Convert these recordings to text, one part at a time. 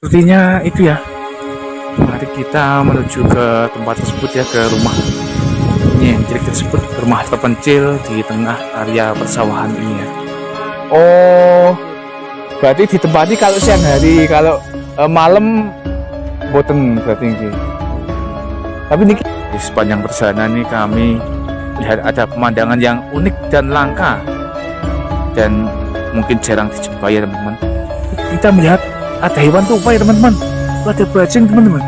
Sepertinya itu ya. Mari kita menuju ke tempat tersebut ya, ke rumah nyentrik tersebut, rumah terpencil di tengah area persawahan ini ya. Oh, berarti ditempati kalau siang hari, kalau malam boten berarti ini. Tapi ini di sepanjang perjalanan ini kami lihat ada pemandangan yang unik dan langka dan mungkin jarang dijumpai ya teman-teman. Kita melihat ada hewan tupai teman-teman, ada bajing teman-teman,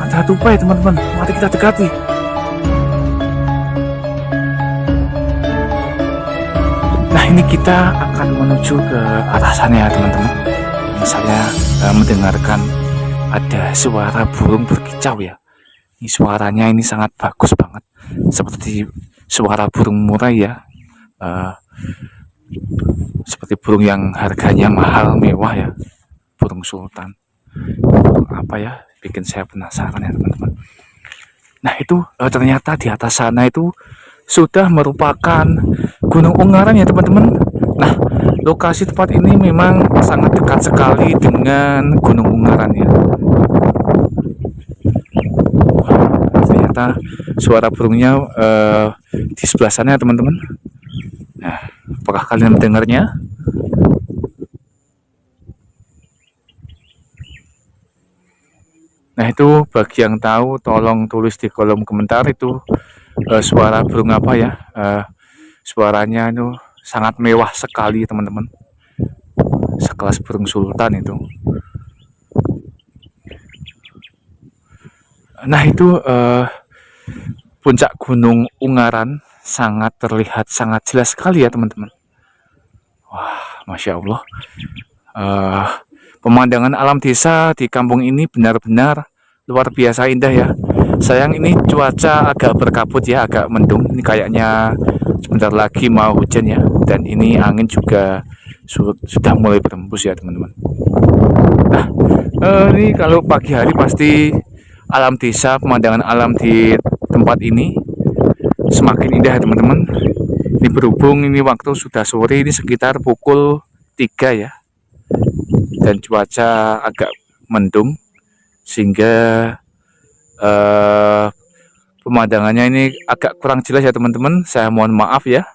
ada tupai teman-teman. Mari kita dekati. Nah, ini kita akan menuju ke arah sana ya teman-teman. Saya mendengarkan ada suara burung berkicau ya. Ini suaranya ini sangat bagus banget, seperti suara burung murai ya. Seperti burung yang harganya mahal, mewah ya, burung sultan. Burung apa ya, bikin saya penasaran ya teman-teman. Nah itu ternyata di atas sana itu sudah merupakan Gunung Ungaran ya teman-teman. Nah, lokasi tempat ini memang sangat dekat sekali dengan Gunung Ungaran ya. Ternyata suara burungnya di sebelah sana ya teman-teman. Nah, apakah kalian mendengarnya? Nah itu bagi yang tahu tolong tulis di kolom komentar itu suara burung apa ya. Suaranya itu sangat mewah sekali teman-teman, sekelas burung sultan itu. Nah itu puncak Gunung Ungaran sangat terlihat sangat jelas sekali ya teman-teman. Wah, Masya Allah. Pemandangan alam desa di kampung ini benar-benar luar biasa indah ya. Sayang ini cuaca agak berkabut ya, agak mendung. Ini kayaknya sebentar lagi mau hujan ya. Dan ini angin juga sudah mulai berembus ya teman-teman. Nah, ini kalau pagi hari pasti alam desa, pemandangan alam di tempat ini semakin indah ya teman-teman. Ini berhubung ini waktu sudah sore, ini sekitar pukul 3 ya. Dan cuaca agak mendung sehingga pemandangannya ini agak kurang jelas ya teman-teman. Saya mohon maaf ya.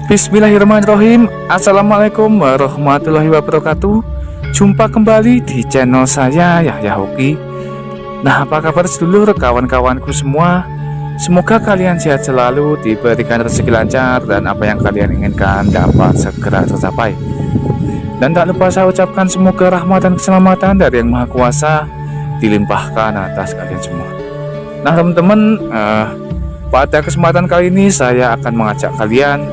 Bismillahirrahmanirrahim. Assalamualaikum warahmatullahi wabarakatuh. Jumpa kembali di channel saya, Yahya Hoki. Nah, apa kabar sedulur kawan-kawanku semua? Semoga kalian sehat selalu, diberikan rezeki lancar, dan apa yang kalian inginkan dapat segera tercapai. Dan tak lupa saya ucapkan semoga rahmat dan keselamatan dari Yang Maha Kuasa dilimpahkan atas kalian semua. Nah teman-teman, pada kesempatan kali ini saya akan mengajak kalian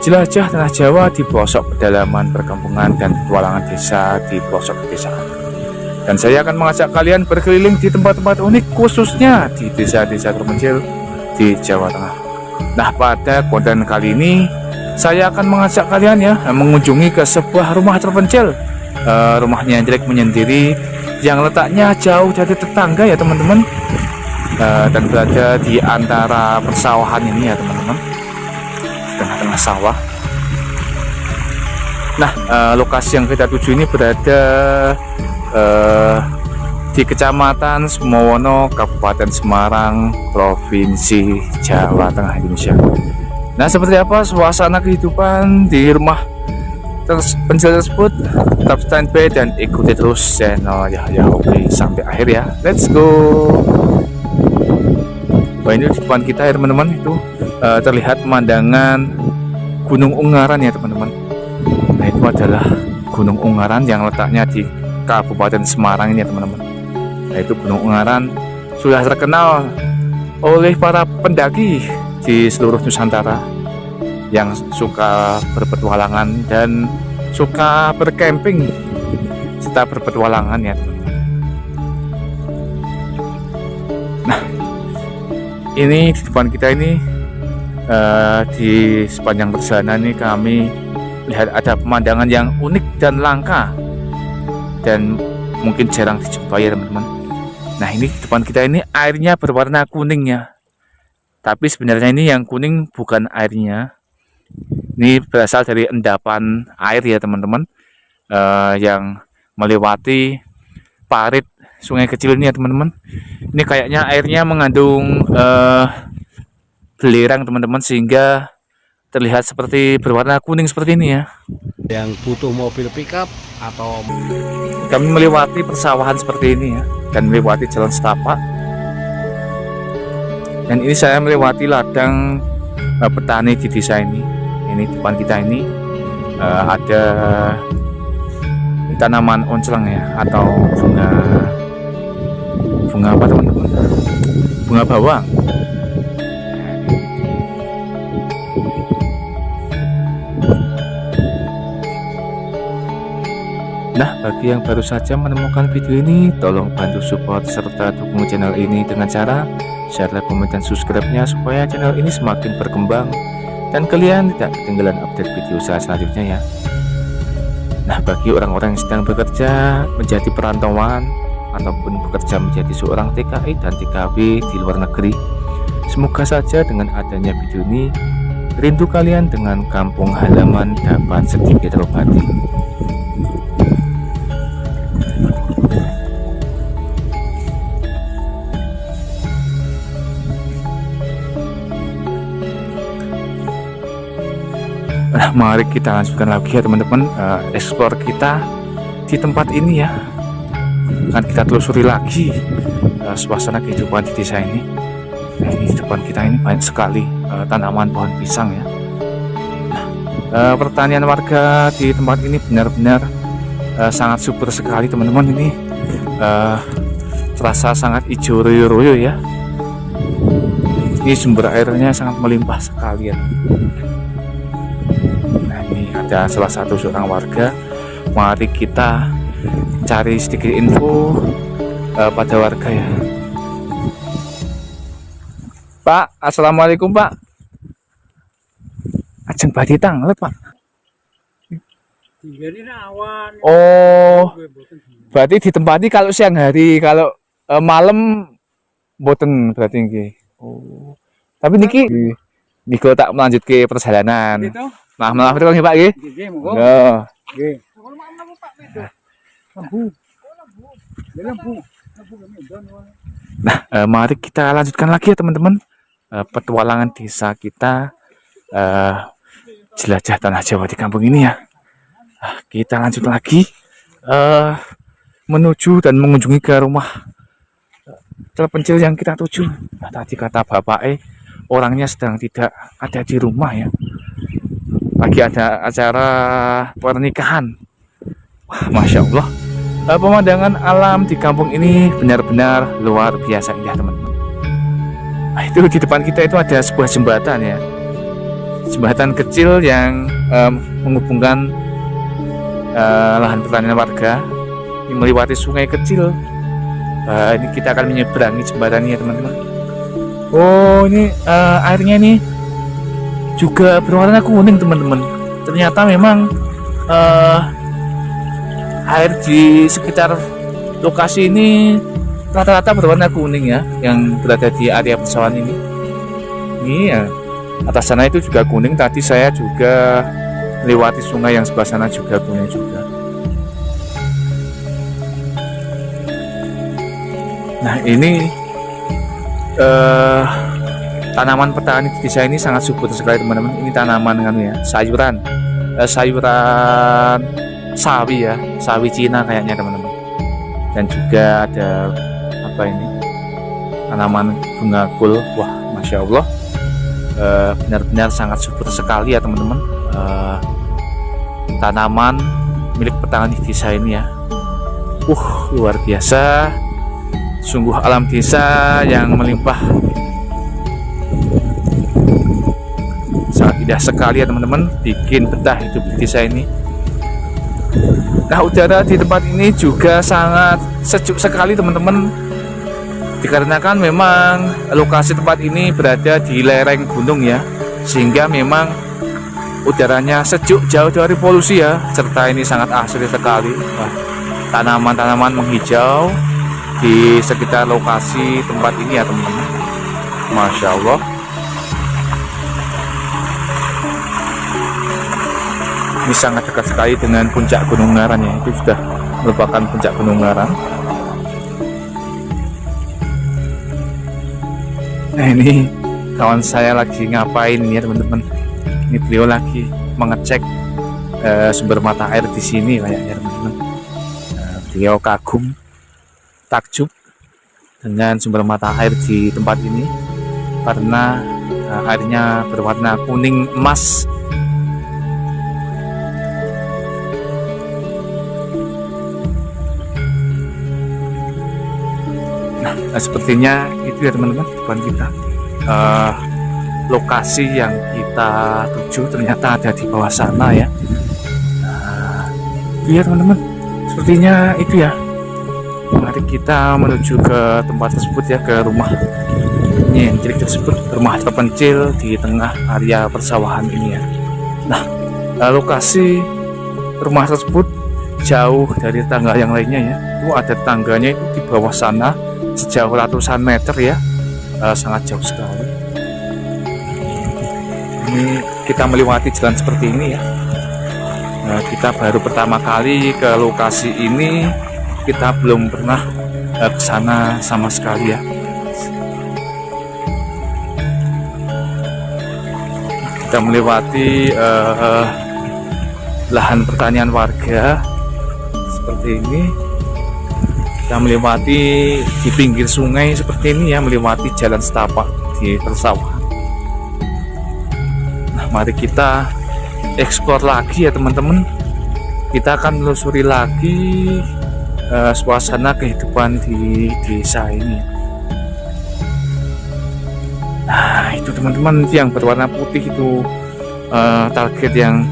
jelajah tanah Jawa di pelosok pedalaman perkampungan dan petualangan desa di pelosok pedesaan. Dan saya akan mengajak kalian berkeliling di tempat-tempat unik, khususnya di desa-desa terpencil di Jawa Tengah. Nah, pada konten kali ini saya akan mengajak kalian ya mengunjungi ke sebuah rumah terpencil, rumahnya Nyentrik menyendiri yang letaknya jauh dari tetangga ya teman-teman, dan berada di antara persawahan ini ya teman-teman, tengah-tengah sawah. Nah, lokasi yang kita tuju ini berada di Kecamatan Sumowono, Kabupaten Semarang, Provinsi Jawa Tengah, Indonesia. Nah, seperti apa suasana kehidupan di rumah terpencil tersebut? Tetap standby dan ikuti terus channel Yahya Hoki sampai akhir ya. Let's go. Wah, ini di depan kita ya teman-teman, itu terlihat pemandangan Gunung Ungaran ya teman-teman. Nah, itu adalah Gunung Ungaran yang letaknya di Kabupaten Semarang ini ya teman-teman. Nah, itu Gunung Ungaran sudah terkenal oleh para pendaki di seluruh Nusantara yang suka berpetualangan dan suka bercamping serta berpetualangan ya teman-teman. Nah, ini di depan kita ini di sepanjang perjalanan ini kami lihat ada pemandangan yang unik dan langka, dan mungkin jarang dijumpai ya teman-teman. Nah ini di depan kita ini airnya berwarna kuning ya, tapi sebenarnya ini yang kuning bukan airnya, ini berasal dari endapan air ya teman-teman, yang melewati parit sungai kecil ini ya teman-teman. Ini kayaknya airnya mengandung belerang teman-teman, sehingga terlihat seperti berwarna kuning seperti ini ya. Yang butuh mobil pickup atau kami melewati persawahan seperti ini ya, dan melewati jalan setapak, dan ini saya melewati ladang petani di desa ini. Ini depan kita ini ada tanaman onclang ya, atau bunga apa teman-teman, bunga bawang. Nah, bagi yang baru saja menemukan video ini, tolong bantu support serta dukung channel ini dengan cara share, like, komen, dan subscribe-nya supaya channel ini semakin berkembang dan kalian tidak ketinggalan update video saya selanjutnya ya. Nah, bagi orang-orang yang sedang bekerja menjadi perantauan ataupun bekerja menjadi seorang TKI dan TKW di luar negeri, semoga saja dengan adanya video ini rindu kalian dengan kampung halaman dapat sedikit terobati. Nah, mari kita lanjutkan lagi ya teman-teman, explore kita di tempat ini ya. Akan kita telusuri lagi suasana kehidupan di desa ini. Nah, ini di depan kita ini banyak sekali tanaman pohon pisang ya. Nah, pertanian warga di tempat ini benar-benar sangat subur sekali teman-teman. Ini terasa sangat hijau royo-royo ya. Ini sumber airnya sangat melimpah sekali ya. Ada salah satu seorang warga. Mari kita cari sedikit info pada warga ya. Pak, assalamualaikum Pak. Ajeng badhe tanglet Pak. Oh, berarti ditempati kalau siang hari, kalau malam boten berarti nggih. Oh, tapi niki tak melanjut ke perjalanan. Maaf itu Pak nggih. Nggih, monggo. Nggih. Nah, mari kita lanjutkan lagi ya teman-teman. Petualangan desa kita, jelajah tanah Jawa di kampung ini ya. Kita lanjut lagi menuju dan mengunjungi ke rumah terpencil yang kita tuju. Nah, tadi kata bapak orangnya sedang tidak ada di rumah ya. Lagi ada acara pernikahan. Wah, Masya Allah, pemandangan alam di kampung ini benar-benar luar biasa indah teman-teman. Nah, itu di depan kita itu ada sebuah jembatan ya, jembatan kecil yang menghubungkan lahan pertanian warga ini melewati sungai kecil. Ini kita akan menyeberangi jembatan ini ya teman-teman. Oh, ini airnya ini juga berwarna kuning teman-teman. Ternyata memang air di sekitar lokasi ini rata-rata berwarna kuning ya, yang berada di area persawahan ini. Ini ya, atas sana itu juga kuning. Tadi saya juga melewati sungai yang sebelah sana juga kuning juga. Nah, ini tanaman petani di desa ini sangat subur sekali teman-teman. Ini tanaman kan ya, sayuran sawi ya, sawi Cina kayaknya teman-teman. Dan juga ada apa ini, tanaman bunga kul. Wah, Masya Allah, benar-benar sangat subur sekali ya teman-teman. Tanaman milik petani desa ini ya. Luar biasa, sungguh alam desa yang melimpah. Sangat indah sekali ya teman-teman, bikin betah hidup di desa ini. Nah, udara di tempat ini juga sangat sejuk sekali teman-teman, dikarenakan memang lokasi tempat ini berada di lereng gunung ya, sehingga memang udaranya sejuk, jauh dari polusi ya, serta ini sangat asri sekali. Wah, tanaman-tanaman menghijau di sekitar lokasi tempat ini ya teman-teman. Masya Allah. Ini sangat dekat sekali dengan puncak Gunung Ngaran ya. Itu sudah merupakan puncak Gunung Ngaran. Nah ini kawan saya lagi ngapain ya teman-teman. Ini beliau lagi mengecek sumber mata air di sini kayaknya teman-teman. Beliau kagum, takjub dengan sumber mata air di tempat ini karena airnya berwarna kuning emas. Nah, sepertinya itu ya teman-teman depan kita. Lokasi yang kita tuju ternyata ada di bawah sana ya. Itu ya teman-teman, sepertinya itu ya. Mari kita menuju ke tempat tersebut ya, ke rumah nyentrik tersebut, rumah terpencil di tengah area persawahan ini ya. Nah, lokasi rumah tersebut jauh dari tangga yang lainnya ya. Itu ada tangganya itu di bawah sana sejauh ratusan meter ya. Sangat jauh sekali. Ini kita melewati jalan seperti ini ya. Kita baru pertama kali ke lokasi ini, kita belum pernah ke sana sama sekali ya. Kita melewati lahan pertanian warga seperti ini. Kita melewati di pinggir sungai seperti ini ya, melewati jalan setapak di persawahan. Nah, mari kita eksplor lagi ya teman-teman. Kita akan menelusuri lagi suasana kehidupan di desa ini. Nah, itu teman-teman yang berwarna putih itu target yang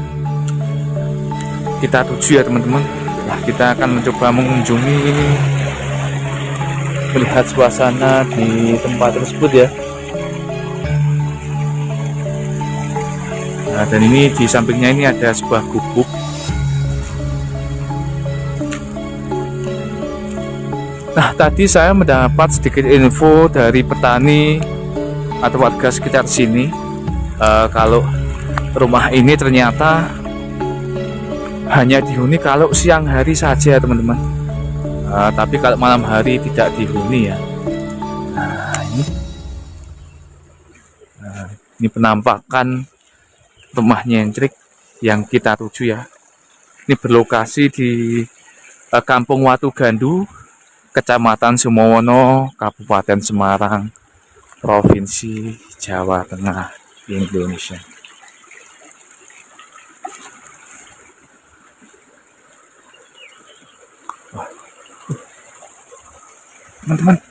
kita tuju ya teman-teman. Nah, kita akan mencoba mengunjungi, melihat suasana di tempat tersebut ya. Nah, dan ini di sampingnya ini ada sebuah gubuk. Nah, tadi saya mendapat sedikit info dari petani atau warga sekitar sini, kalau rumah ini ternyata hanya dihuni kalau siang hari saja teman-teman. Tapi kalau malam hari tidak dihuni ya. Nah, ini penampakan rumah nyentrik yang kita tuju ya. Ini berlokasi di Kampung Watu Gandu, Kecamatan Sumowono, Kabupaten Semarang, Provinsi Jawa Tengah, Indonesia. Teman-teman,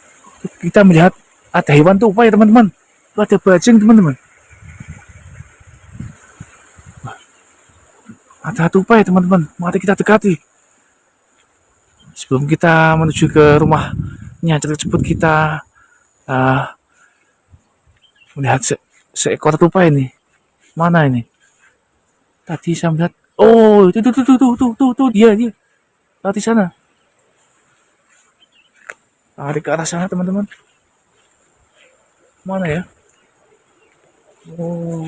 kita melihat ada hewan tupai ya teman-teman. Itu ada bajing teman-teman. Ada tupai teman-teman. Mari kita dekati. Sebelum kita menuju ke rumah nyentrik tersebut, kita melihat seekor tupai ini. Mana ini? Tadi saya melihat. Oh, itu tuh dia. Tadi sana. Lari ke arah sana teman-teman. Mana ya? Oh.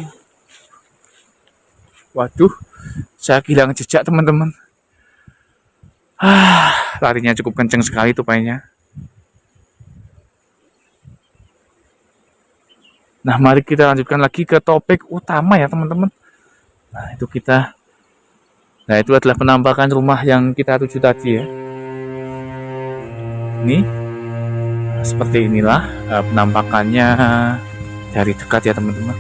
Waduh, saya kehilangan jejak teman-teman. Larinya cukup kencang sekali tupainya. Nah, mari kita lanjutkan lagi ke topik utama ya teman-teman. Nah, itu adalah penampakan rumah yang kita tuju tadi ya. Ini seperti inilah penampakannya dari dekat ya teman-teman.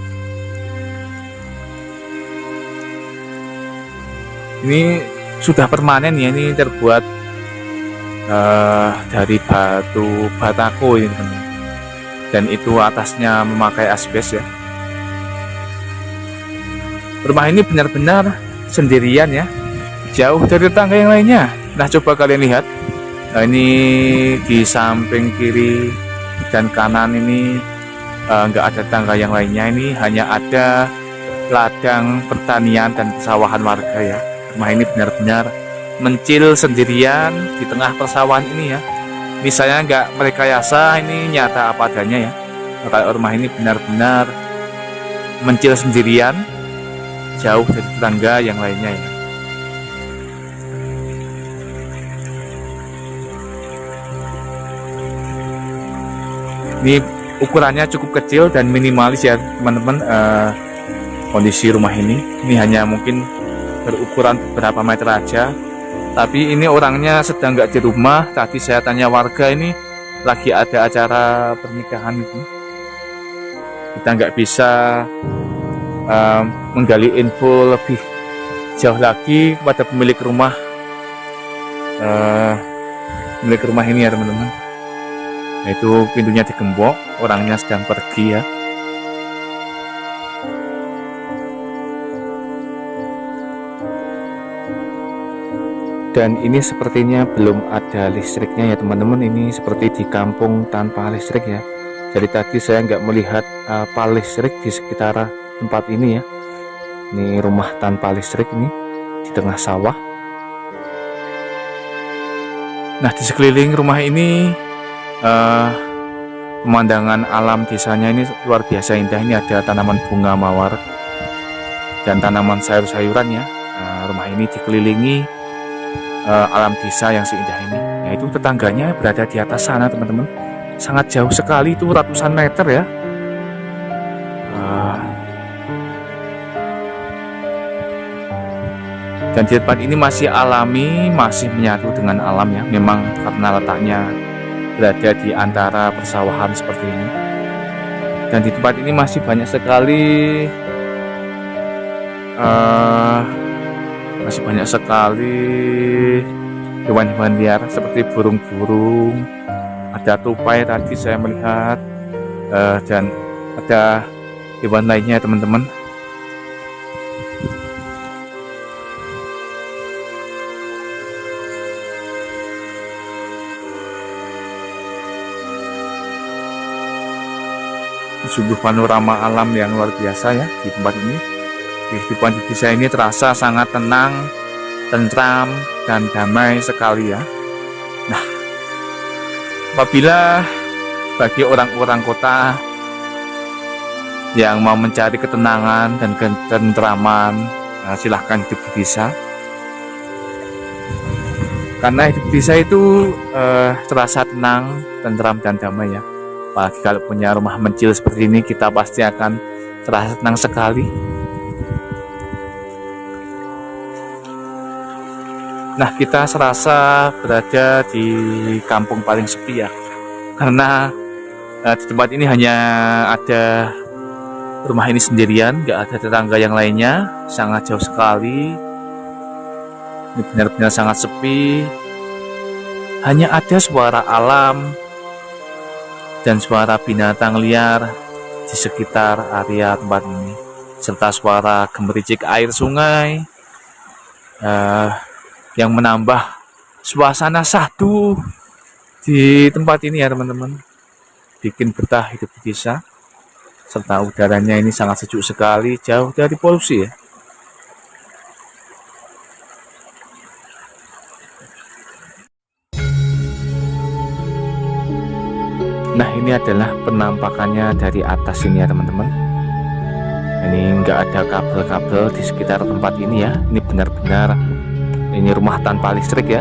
Ini sudah permanen ya, ini terbuat dari batu batako ini teman-teman. Dan itu atasnya memakai asbes ya. Rumah ini benar-benar sendirian ya, jauh dari tangga yang lainnya. Nah, coba kalian lihat. Nah, ini di samping kiri dan kanan ini nggak ada tangga yang lainnya. Ini hanya ada ladang pertanian dan persawahan warga ya. Rumah ini benar-benar mencil sendirian di tengah persawahan ini ya. Ini saya nggak merekayasa, ini nyata apa adanya ya. Kalau rumah ini benar-benar mencil sendirian, jauh dari tetangga yang lainnya ya. Ini ukurannya cukup kecil dan minimalis ya teman-teman. Kondisi rumah ini hanya mungkin berukuran beberapa meter aja. Tapi ini orangnya sedang nggak di rumah. Tadi saya tanya warga, ini lagi ada acara pernikahan itu. Kita nggak bisa menggali info lebih jauh lagi kepada pemilik rumah ini ya teman-teman. Nah, itu pintunya digembok, orangnya sedang pergi ya. Dan ini sepertinya belum ada listriknya ya teman-teman. Ini seperti di kampung tanpa listrik ya. Jadi tadi saya nggak melihat pal listrik di sekitar tempat ini ya. Ini rumah tanpa listrik ini di tengah sawah. Nah, di sekeliling rumah ini pemandangan alam desanya ini luar biasa indah. Ini ada tanaman bunga mawar dan tanaman sayur-sayuran ya. Rumah ini dikelilingi alam desa yang seindah ini. Yaitu tetangganya berada di atas sana teman-teman. Sangat jauh sekali, itu ratusan meter ya. Dan di tempat ini masih alami, masih menyatu dengan alam ya. Memang karena letaknya berada di antara persawahan seperti ini. Dan di tempat ini masih banyak sekali hewan-hewan liar seperti burung-burung, ada tupai tadi saya melihat, dan ada hewan lainnya teman-teman. Sungguh panorama alam yang luar biasa ya di tempat ini. Kehidupan di desa ini terasa sangat tenang, tentram, dan damai sekali ya. Nah, apabila bagi orang-orang kota yang mau mencari ketenangan dan ketentraman, silahkan hidup di desa. Karena hidup di desa itu terasa tenang, tentram, dan damai ya. Apalagi kalau punya rumah mencil seperti ini, kita pasti akan terasa tenang sekali. Nah, kita serasa berada di kampung paling sepi ya, karena di tempat ini hanya ada rumah ini sendirian, nggak ada tetangga yang lainnya, sangat jauh sekali. Ini benar-benar sangat sepi, hanya ada suara alam dan suara binatang liar di sekitar area tempat ini, serta suara gemericik air sungai yang menambah suasana syahdu di tempat ini ya teman-teman. Bikin betah hidup di desa, serta udaranya ini sangat sejuk sekali, jauh dari polusi ya. Nah, ini adalah penampakannya dari atas ini ya teman-teman. Ini nggak ada kabel-kabel di sekitar tempat ini ya. Ini benar-benar ini rumah tanpa listrik ya.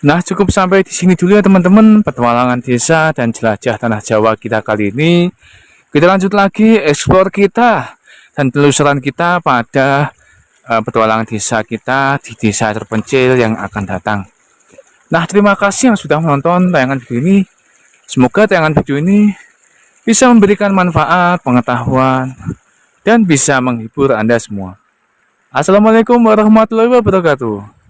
Nah, cukup sampai di sini dulu ya teman-teman, petualangan desa dan jelajah tanah Jawa kita kali ini. Kita lanjut lagi explore kita dan telusuran kita pada petualangan desa kita di desa terpencil yang akan datang. Nah, terima kasih yang sudah menonton tayangan video ini. Semoga tayangan video ini bisa memberikan manfaat, pengetahuan, dan bisa menghibur Anda semua. Assalamualaikum warahmatullahi wabarakatuh.